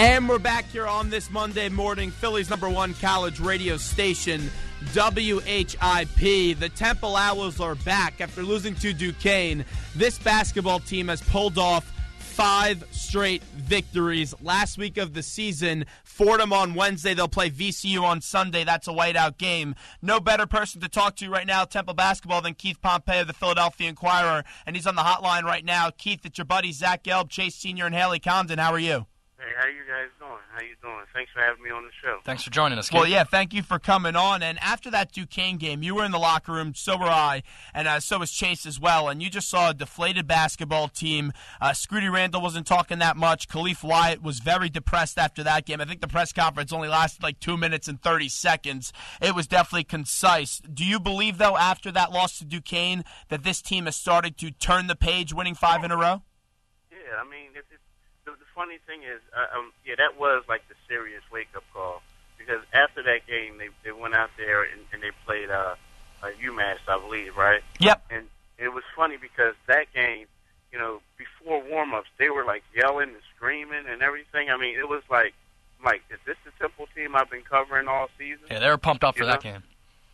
And we're back here on this Monday morning, Philly's #1 college radio station, WHIP. The Temple Owls are back after losing to Duquesne. This basketball team has pulled off 5 straight victories last week of the season. Fordham on Wednesday. They'll play VCU on Sunday. That's a whiteout game. No better person to talk to right now, Temple basketball, than Keith Pompey of the Philadelphia Inquirer. And he's on the hotline right now. Keith, it's your buddies Zach Gelb, Chase Sr., and Haley Condon. How are you? Hey, how you guys doing? How you doing? Thanks for having me on the show. Thanks for joining us, Keith. Well, yeah, thank you for coming on. And after that Duquesne game, you were in the locker room, so were I, and so was Chase as well. And you just saw a deflated basketball team. Scooty Randall wasn't talking that much. Khalif Wyatt was very depressed after that game. I think the press conference only lasted like 2 minutes and 30 seconds. It was definitely concise. Do you believe, though, after that loss to Duquesne, that this team has started to turn the page, winning 5 in a row? Yeah, I mean, the funny thing is, that was like the serious wake-up call, because after that game, they went out there and they played UMass, I believe, right? Yep. And it was funny because that game, before warm-ups, they were like yelling and screaming and everything. I mean, it was like, is this the Temple team I've been covering all season? Yeah, they were pumped up for that game.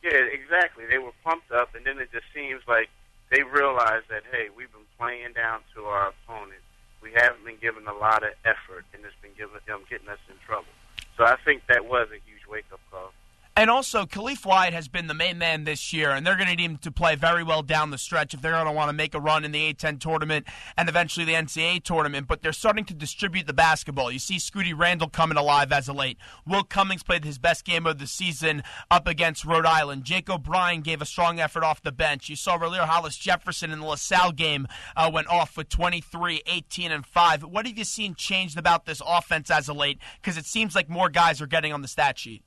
Yeah, exactly. They were pumped up, and then it just seems like they realized that, hey, we've been playing down to our opponent. We haven't been given a lot of effort, and it's been getting us in trouble. So I think that was a huge wake-up call. And also, Khalif Wyatt has been the main man this year, and they're going to need him to play very well down the stretch if they're going to want to make a run in the A-10 tournament and eventually the NCAA tournament. But they're starting to distribute the basketball. You see Scooty Randall coming alive as of late. Will Cummings played his best game of the season up against Rhode Island. Jake O'Brien gave a strong effort off the bench. You saw Hollis-Jefferson in the LaSalle game went off with 23, 18, and 5. What have you seen changed about this offense as of late? Because it seems like more guys are getting on the stat sheet.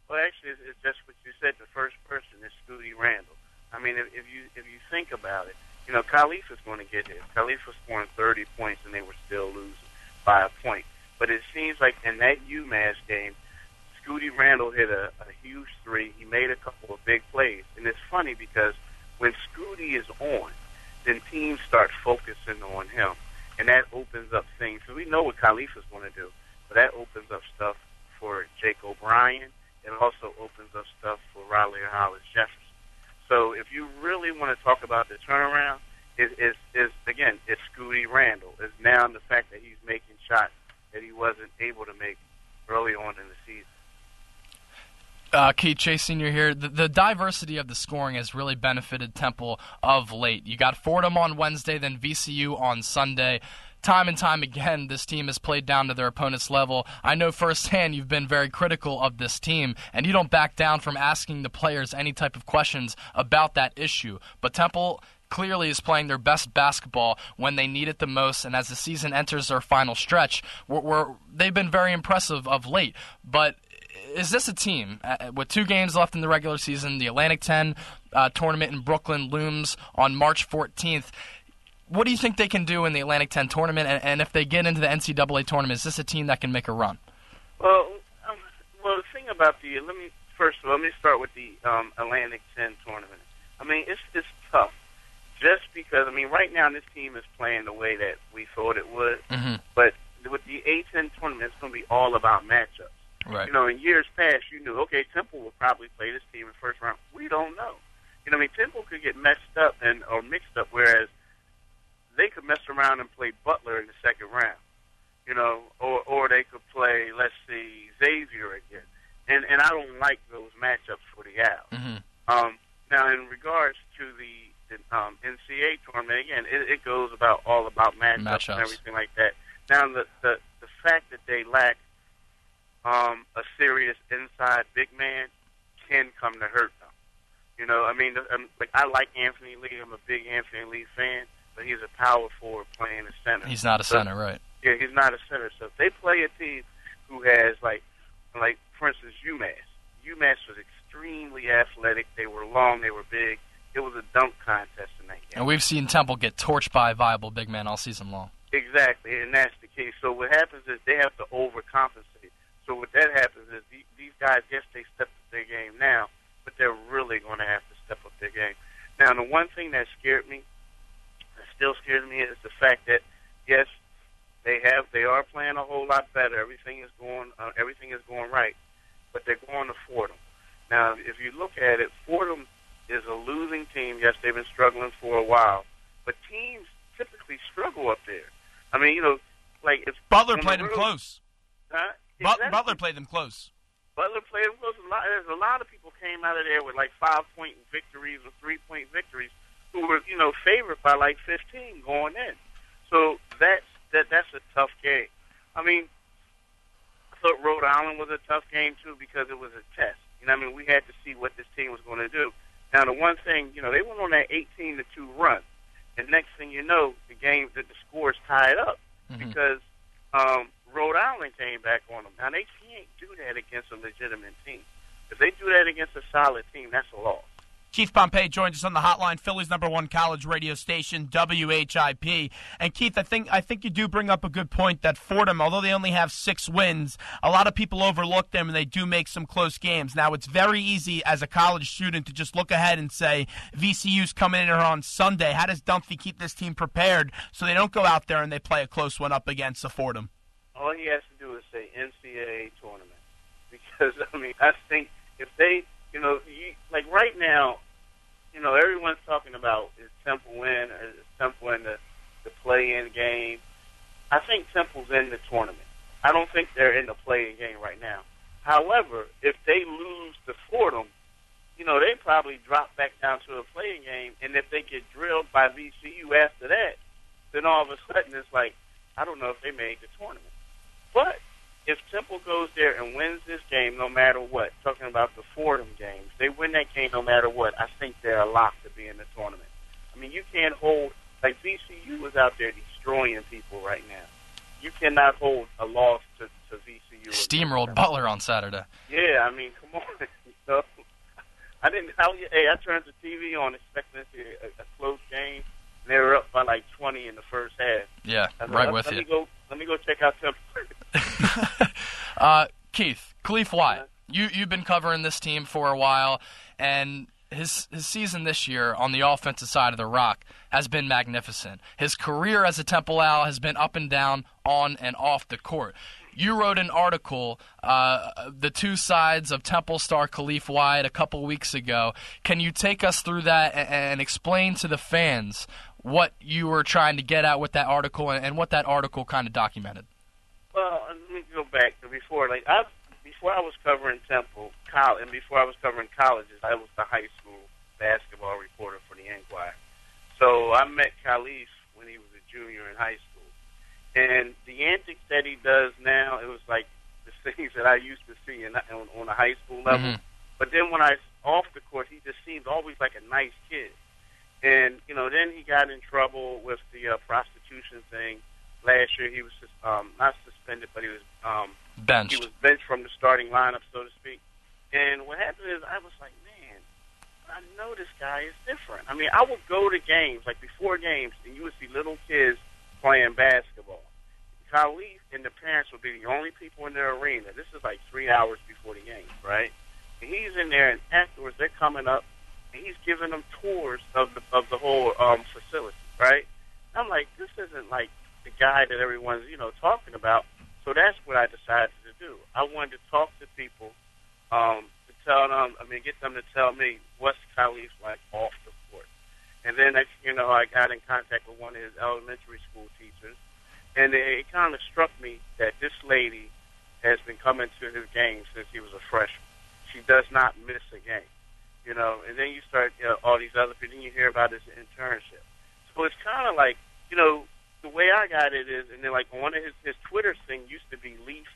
Well, actually, it's just what you said. The first person is Scooty Randall. I mean, if you think about it, Khalif is going to get his. Khalif was scoring 30 points, and they were still losing by a point. But it seems like in that UMass game, Scooty Randall hit a huge three. He made a couple of big plays. And it's funny because when Scooty is on, then teams start focusing on him. And that opens up things. So we know what Khalif is going to do, but that opens up stuff for Jake O'Brien. It also opens up stuff for Hollis-Jefferson. So if you really want to talk about the turnaround, it's Scooty Randall. It's now the fact that he's making shots that he wasn't able to make early on in the season. Keith, Chase Sr. here. The diversity of the scoring has really benefited Temple of late. You got Fordham on Wednesday, then VCU on Sunday. Time and time again, this team has played down to their opponent's level. I know firsthand you've been very critical of this team, and you don't back down from asking the players any type of questions about that issue. But Temple clearly is playing their best basketball when they need it the most, and as the season enters their final stretch, they've been very impressive of late. But is this a team, with 2 games left in the regular season, the Atlantic 10 tournament in Brooklyn looms on March 14th, what do you think they can do in the Atlantic 10 tournament, and if they get into the NCAA tournament, is this a team that can make a run? Well, the thing about let me start with the Atlantic 10 tournament. I mean, it's tough, just because, right now this team is playing the way that we thought it would, but with the A-10 tournament, it's going to be all about matchups. Right. In years past, you knew, okay, Temple will probably play this team in the first round. We don't know. Temple could get messed up or mixed up, whereas they could mess around and play Butler in the second round, or they could play, let's see, Xavier again. And I don't like those matchups for the Owls. Now, in regards to the NCAA tournament, again, it goes all about matchups and everything like that. Now, the fact that they lack a serious inside big man can come to hurt them. I like Anthony Lee. I'm a big Anthony Lee fan. But he's a power forward playing the center. He's not a center, right? Yeah, he's not a center. So if they play a team who has, like for instance, UMass. UMass was extremely athletic. They were long. They were big. It was a dunk contest in that game. And we've seen Temple get torched by a viable big man all season long. Exactly, and that's the case. So what happens is they have to overcompensate. So what that happens is these guys, yes, they step up their game now, but they're really going to have to step up their game. Now, the one thing that still scares me is the fact that, yes, They are playing a whole lot better. Everything is going right, but they're going to Fordham. Now, if you look at it, Fordham is a losing team. Yes, they've been struggling for a while, but teams typically struggle up there. I mean, like if Butler played them close. Exactly. Butler played them close. Butler played them close. There's a lot of people came out of there with like 5-point victories or 3-point victories who were, favored by like 15 going in. So that's a tough game. I mean, I thought Rhode Island was a tough game too because it was a test. We had to see what this team was going to do. Now, the one thing, they went on that 18-2 run, and next thing you know, the score is tied up because Rhode Island came back on them. Now, they can't do that against a legitimate team. If they do that against a solid team, that's a loss. Keith Pompey joins us on the hotline, Philly's #1 college radio station, WHIP. And Keith, I think you do bring up a good point that Fordham, although they only have 6 wins, a lot of people overlook them and they do make some close games. Now, it's very easy as a college student to just look ahead and say, VCU's coming in here on Sunday. How does Dunphy keep this team prepared so they don't go out there and they play a close one up against the Fordham? All he has to do is say NCAA tournament. Because, I think if they, like right now, everyone's talking about is Temple in the play-in game. I think Temple's in the tournament. I don't think they're in the play-in game right now. However, if they lose to Fordham, they probably drop back down to a play-in game, and if they get drilled by VCU after that, then all of a sudden it's like, I don't know if they made the tournament. But if Temple goes there and wins this game no matter what, talking about the Fordham games, they win that game no matter what, I think they're a lock to be in the tournament. You can't hold, like VCU is out there destroying people right now. You cannot hold a loss to VCU. Steamrolled Butler on Saturday. Yeah, come on. I turned the TV on expecting to see a close game, and they were up by like 20 in the first half. Yeah, with you. Let me go check out Temple. Keith, Khalif Wyatt, you've been covering this team for a while, and his season this year on the offensive side of the rock has been magnificent. His career as a Temple Owl has been up and down, on and off the court. You wrote an article, The Two Sides of Temple Star Khalif Wyatt, a couple weeks ago. Can you take us through that and explain to the fans what you were trying to get at with that article and what that article kind of documented? Well, let me go back to before. Before I was covering Temple, and before I was covering colleges, I was the high school basketball reporter for the Inquirer. So I met Khalif when he was a junior in high school. And the antics that he does now, it was like the things that I used to see on a high school level. But then when off the court, he just seemed always like a nice kid. And, then he got in trouble with the prostitution thing. Last year he was not suspended, but he was benched. He was benched from the starting lineup, so to speak. And what happened is I was like, man, I know this guy is different. I would go to games, like before games, and you would see little kids playing basketball. Khalif and the parents would be the only people in their arena. This is like 3 hours before the game, right? And he's in there, and afterwards they're coming up, and he's giving them tours of the whole facility, right? I'm like, this isn't like the guy that everyone's, talking about. So that's what I decided to do. I wanted to talk to people, to tell them, get them to tell me what's Khalif like off the court. And then, I got in contact with one of his elementary school teachers, and it kind of struck me that this lady has been coming to his games since he was a freshman. She does not miss a game, and then you start, all these other people, then you hear about his internship. So it's kind of like, the way I got it is, and then like one of his Twitter thing used to be Leaf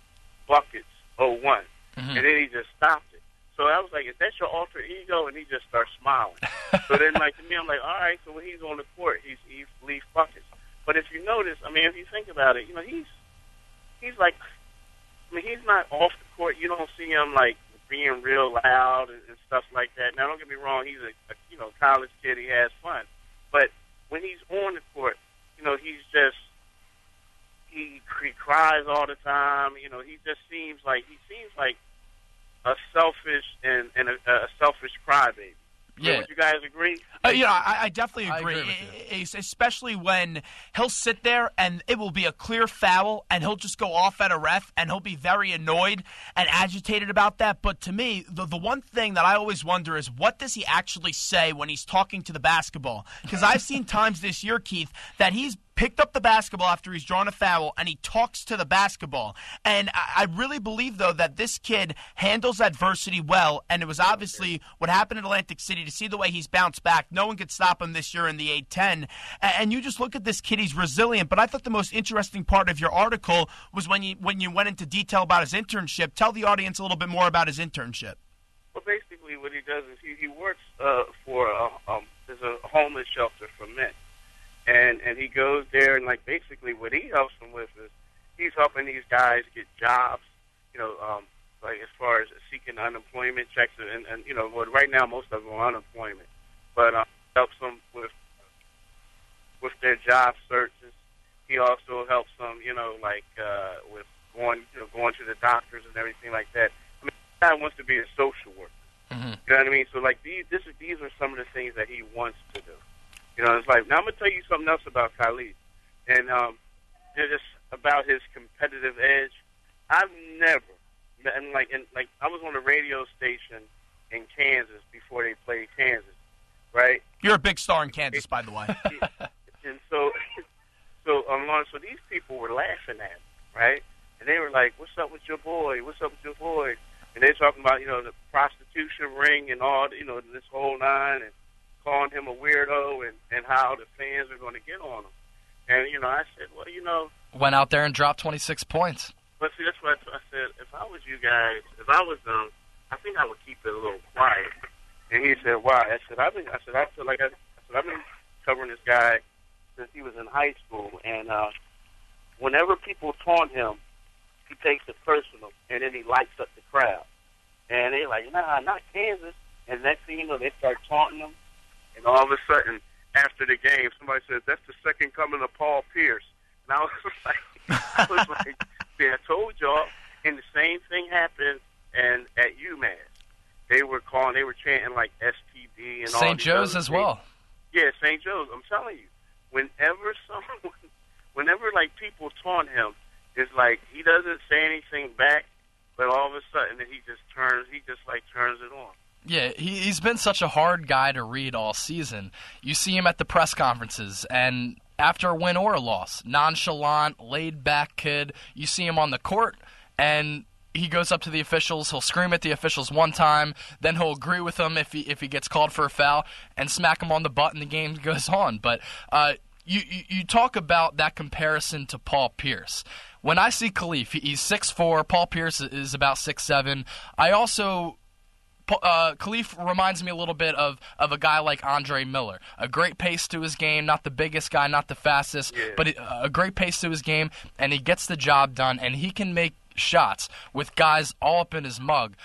Buckets 01, and then he just stopped it. So I was like, is that your alter ego? And he just starts smiling. So then, like, to me, I'm like, all right, so when he's on the court, he's Leaf Buckets. But if you notice, if you think about it, he's like, he's not off the court. You don't see him, like, being real loud and stuff like that. Now, don't get me wrong, he's a college kid. He has fun. But when he's on the court, he cries all the time. He just seems like a selfish and a selfish crybaby. Yeah. Would you guys agree? I definitely agree. I agree with you. Especially when he'll sit there and it will be a clear foul and he'll just go off at a ref and he'll be very annoyed and agitated about that. But to me, the one thing that I always wonder is what does he actually say when he's talking to the basketball? Because I've seen times this year, Keith, that he's picked up the basketball after he's drawn a foul, and he talks to the basketball. And I really believe, though, that this kid handles adversity well, and it was obviously what happened in Atlantic City to see the way he's bounced back. No one could stop him this year in the A-10. And you just look at this kid, he's resilient. But I thought the most interesting part of your article was when you went into detail about his internship. Tell the audience a little bit more about his internship. Well, basically what he does is he works for there's a homeless shelter for men. And he goes there, and, like, basically what he helps them with is he's helping these guys get jobs, like as far as seeking unemployment checks. And well, right now most of them are unemployment. But helps them with their job searches. He also helps them, with going to the doctors and everything like that. I mean, the guy wants to be a social worker. Mm-hmm. You know what I mean? So, like, these are some of the things that he wants to do. It's like, now I'm going to tell you something else about Khalif. And just about his competitive edge. I've never, I was on a radio station in Kansas before they played Kansas, right? You're a big star in Kansas, by the way. And so these people were laughing at him, right? And they were like, what's up with your boy? What's up with your boy? And they're talking about, the prostitution ring and all, this whole nine, and calling him a weirdo and how the fans are going to get on him. And, I said, well, Went out there and dropped 26 points. But see, that's what I said. If I was you guys, if I was them, I think I would keep it a little quiet. And he said, why? I said, I've been covering this guy since he was in high school. And whenever people taunt him, he takes it personal, and then he lights up the crowd. And they're like, nah, not Kansas. And next thing you know, they start taunting him. And all of a sudden, after the game, somebody says, that's the second coming of Paul Pierce. And I was like, see, I told y'all. And the same thing happened at UMass. They were chanting like STD and all. St. Joe's as well. Yeah, St. Joe's. I'm telling you, whenever like people taunt him, it's like he doesn't say anything back, but all of a sudden he just turns it on. Yeah, he's been such a hard guy to read all season. You see him at the press conferences, and after a win or a loss, nonchalant, laid-back kid. You see him on the court, and he goes up to the officials. He'll scream at the officials one time, then he'll agree with them if he gets called for a foul, and smack him on the butt, and the game goes on. But you talk about that comparison to Paul Pierce. When I see Khalif, he's 6'4". Paul Pierce is about 6'7". Khalif reminds me a little bit of a guy like Andre Miller. A great pace to his game, not the biggest guy, not the fastest, but a great pace to his game, and he gets the job done, and he can make shots with guys all up in his mug.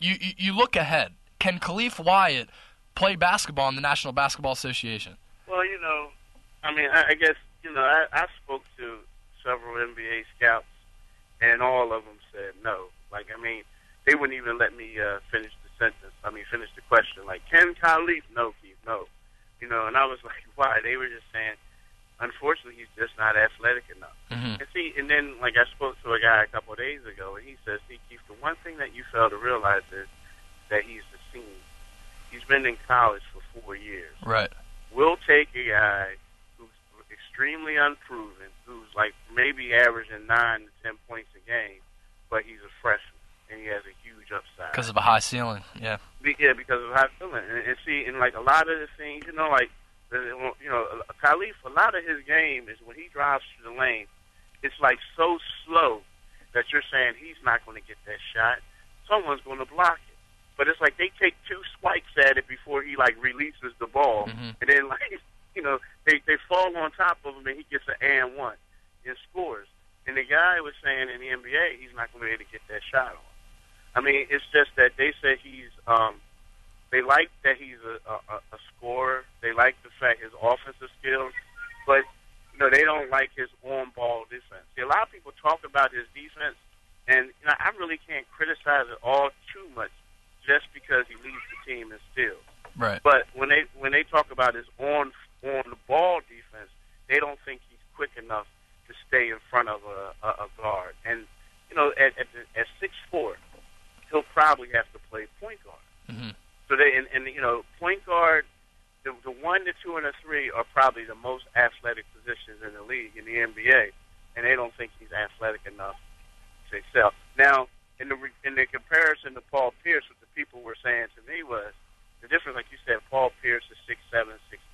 You look ahead. Can Khalif Wyatt play basketball in the National Basketball Association? Well, I guess, I spoke to several NBA scouts, and all of them said no. They wouldn't even let me finish the question. Like, can Khalif? No, Keith, no. And I was like, why? They were just saying, unfortunately, he's just not athletic enough. Mm-hmm. And then, I spoke to a guy a couple of days ago, and he says, see, Keith, the one thing that you fail to realize is that he's the senior. He's been in college for 4 years. Right. We'll take a guy who's extremely unproven, who's maybe averaging 9 to 10 points a game, but he's a freshman. And he has a huge upside. Because of a high ceiling, yeah. Yeah, because of high ceiling. And see, a lot of the things, Khalif, a lot of his game is when he drives through the lane, it's so slow that you're saying he's not going to get that shot. Someone's going to block it. But it's like they take 2 swipes at it before he, releases the ball. Mm-hmm. And then, they fall on top of him and he gets an and one and scores. And the guy was saying in the NBA he's not going to be able to get that shot on. I mean, it's just that they said they like that he's a scorer. They like the fact his offensive skills, but they don't like his on-ball defense. See, a lot of people talk about his defense, and I really can't criticize it all too much just because he leads the team in steals. Right. about his on the ball defense. They don't think he's quick enough to stay in front of a guard. And at 6'4", he'll probably have to play point guard. Mm-hmm. So point guard, the 1, the 2, and the 3 are probably the most athletic positions in the league in the NBA, and they don't think he's athletic enough to excel. Now, in the comparison to Paul Pierce, what the people were saying to me was the difference. Like you said, Paul Pierce is 6'7",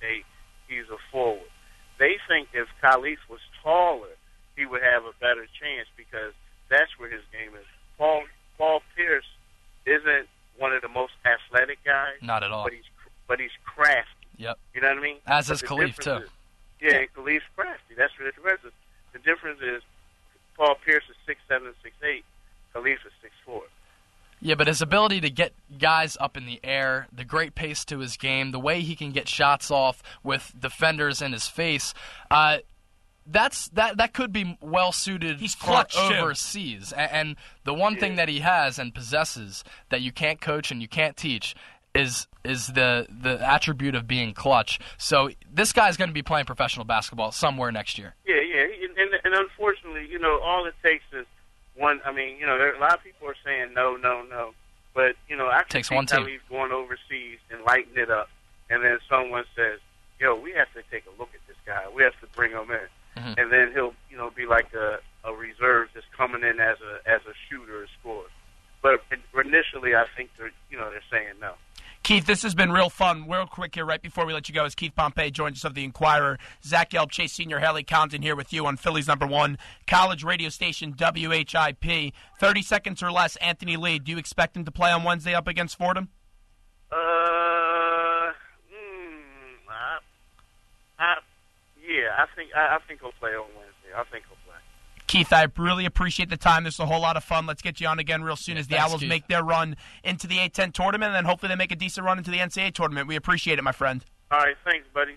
6'8". He's a forward. They think if Khalif was taller, he would have a better chance because that's where his game is. Paul Pierce isn't one of the most athletic guys. Not at all. But he's crafty. Yep. You know what I mean? As is Khalif, too. And Khalif's crafty. That's what the difference is. The difference is Paul Pierce is 6'7", 6'8". Khalif is 6'4". Yeah, but his ability to get guys up in the air, the great pace to his game, the way he can get shots off with defenders in his face, that could be well suited for overseas. And the one thing that he has and possesses that you can't coach and you can't teach is the attribute of being clutch. So this guy's going to be playing professional basketball somewhere next year. Yeah. And unfortunately, all it takes is one. I mean, there a lot of people are saying no. But, I can see Khalif going overseas and lighting it up. And then someone says, we have to take a look at this guy. We have to bring him in. Mm-hmm. And then he'll, be like a reserve just coming in as a shooter or scorer. But initially, I think they're saying no. Keith, this has been real fun. Real quick here, right before we let you go, as Keith Pompey joins us of the Inquirer. Zach Gelb, Chase Sr., Haley Condon here with you on Philly's #1 college radio station, WHIP. 30 seconds or less, Anthony Lee. Do you expect him to play on Wednesday up against Fordham? Yeah, I think he'll play on Wednesday. I think he'll play. Keith, I really appreciate the time. This is a whole lot of fun. Let's get you on again real soon as the Owls Keith. make their run into the A-10 tournament, and then hopefully they make a decent run into the NCAA tournament. We appreciate it, my friend. All right, thanks, buddy.